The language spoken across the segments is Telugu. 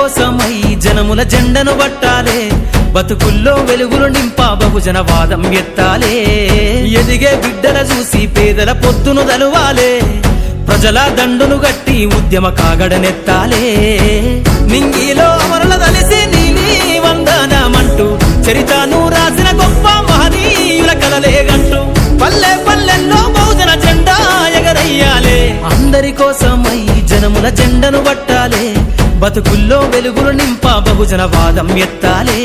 కోసమై జనముల జెండను పట్టాలే, బతుకుల్లో వెలుగులు నింపా బహుజన వాదం ఎత్తాలే. ఎదిగే బిడ్డల చూసి పేదల పొద్దును దలువాలే, ప్రజల దండును గట్టి ఉద్యమ కాగడనెత్తాలే. నింగిలో అమరుల దలిసి నీలి వందనమంటూ చరితను రాసిన గొప్ప మహనీయుల కలలేగంటూ పల్లె పల్లెల్లో బహుజన జెండా ఎగరయ్యాలే. అందరి కోసమై జనముల జెండను పట్టాలే, బతుకుల్లో వెలుగులు నింపా బహుజన వాదం ఎత్తాలే.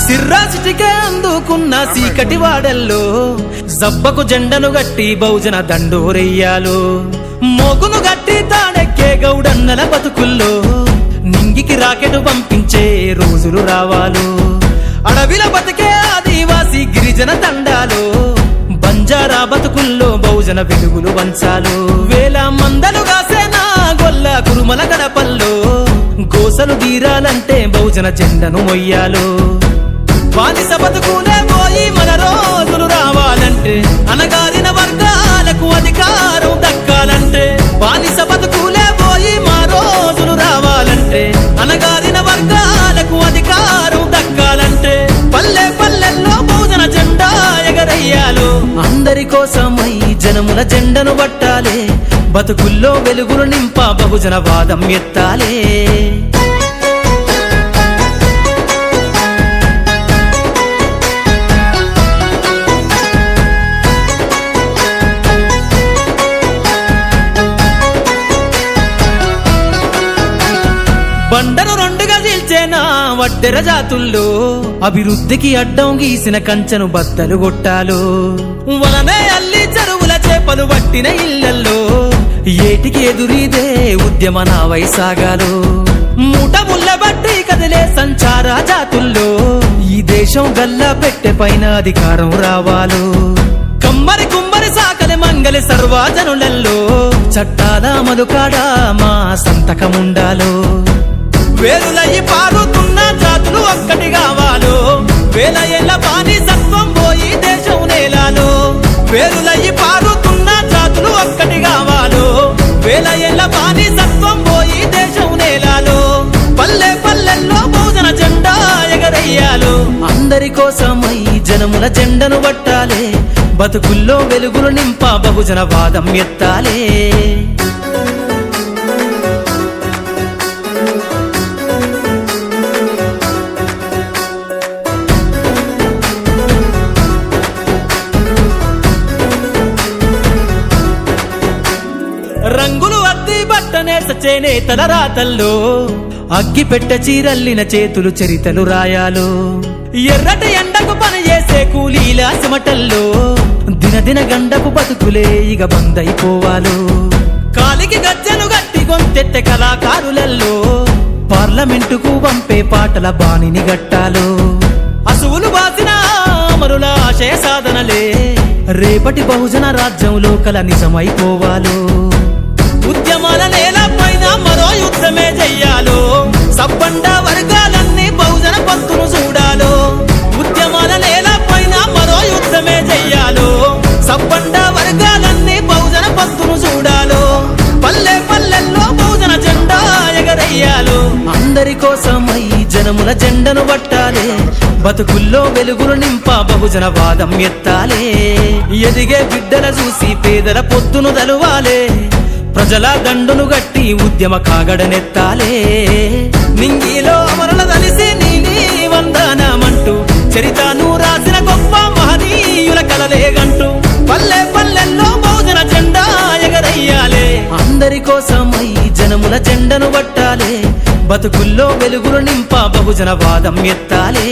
సిర్రాసిటికే అందుకున్న సీకటి వాడల్లో జబ్బకు జెండను గట్టి బహుజన దండోరెయ్యాలు. మోగును గట్టి తాడెక్కే గౌడన్నల బతుకుల్లో నింగికి రాకెట్ పంపించే రోజులు రావాలు. అడవిల బతికే ఆదివాసి గిరిజన తండాలు, బంజారా బతుకుల్లో బహుజన వెలుగులు వంచాలు. వేల మందలు కాసేనా గొల్ల కురుమల గడపల్లో గోసలు తీరాలంటే బహుజన జెండను మొయ్యాలు. బానిస బతుకులే పోయి మన రోజులు రావాలంటే, అనగారిన వర్గాలకు అధికారం దక్కాలంటే. బానిస బతుకులే పోయి మా రోజులు రావాలంటే, అనగారిన వర్గాలకు అధికారం దక్కాలంటే. పల్లె పల్లెల్లో బహుజన జెండా ఎగరయ్యాలు. అందరి కోసమై జనముల జెండను పట్టాలే, బతుకుల్లో వెలుగులు నింపా బహుజన వాదం ఎత్తాలే. బండను రెండుగా చీల్చేనా వడ్డెర జాతుల్లో అభివృద్ధికి అడ్డం గీసిన కంచెను బద్దలు కొట్టాలు. వలనే అల్లి చెరువుల చేపలు పట్టిన ఇళ్లల్లో ఏటికి ఎదురీదే ఉద్యమ నావై సాగాలు. మూట ముళ్ళ బట్టి కదిలే సంచార జాతుల్లో ఈ దేశం గల్లా పెట్టె పైన అధికారం రావాలు. కమ్మరి కుమ్మరి సాకలి మంగలి సర్వజనులలో చట్టాల మధుకాడా మా సంతకముండాలు. వేలులయ్యి పారుతున్న జాతులు ఒక్కటి కావాలో, వేల ఏళ్ల బానిసత్వం పోయి దేశం నేలాలో. వేలులయ్యి పారుతున్న జాతులు ఒక్కటి కావాలో, వేల ఏళ్ల బానిసత్వం పోయి దేశం నేలాలో. పల్లె పల్లెల్లో బహుజన జెండా ఎగరయ్యాలు. అందరి కోసమై జనముల జెండను పట్టాలే, బతుకుల్లో వెలుగులు నింపా బహుజన వాదం ఎత్తాలే. రంగులు అద్ది బట్టనే సచేనేతల రాతల్లో అగ్గి పెట్ట చీరల్లిన చేతులు చరితలు రాయాలు. ఎర్రటి ఎండకు పని చేసే కూలీల సిమటల్లో దినదిన గండపు బతుకులే ఇక బందైపోవాలు. కాలికి గజ్జను గట్టి గొంతెత్తె కళాకారులలో పార్లమెంటుకు పంపే పాటల బాణిని గట్టాలు. అసువులు బాసిన అమరుల ఆశయ సాధనలే రేపటి బహుజన రాజ్యంలో కల నిజమైపోవాలు. ఉద్యమాల నేల పైన మరో యుద్ధమే చెయ్యాలో, సబ్బండ వర్గాలన్నీ బహుజన పంతును చూడాలో. ఉద్యమాల నేల పైన మరో యుద్ధమే చెయ్యాలో, సబ్బండ వర్గాలన్నీ బహుజన పంతును చూడాలో. పల్లె పల్లెల్లో బహుజన జెండా ఎగరయ్యాలు. అందరి కోసమై జనముల జెండను పట్టాలే, బతుకుల్లో వెలుగులు నింపా బహుజన వాదం ఎత్తాలే. ఎదిగే బిడ్డల చూసి పేదల పొద్దును దలువాలే, ప్రజల దండును గట్టి ఉద్యమ కాగడనెత్తాలే. నింగిలో అమరుల దలిసి నీలి వందనమంటూ చరితను రాసిన గొప్ప మహనీయుల కలలేగంటూ పల్లె పల్లెల్లో బహుజన జెండా ఎగరయ్యాలే. అందరి కోసమై జనముల జెండను పట్టాలే, బతుకుల్లో వెలుగులు నింపా బహుజన వాదం ఎత్తాలే.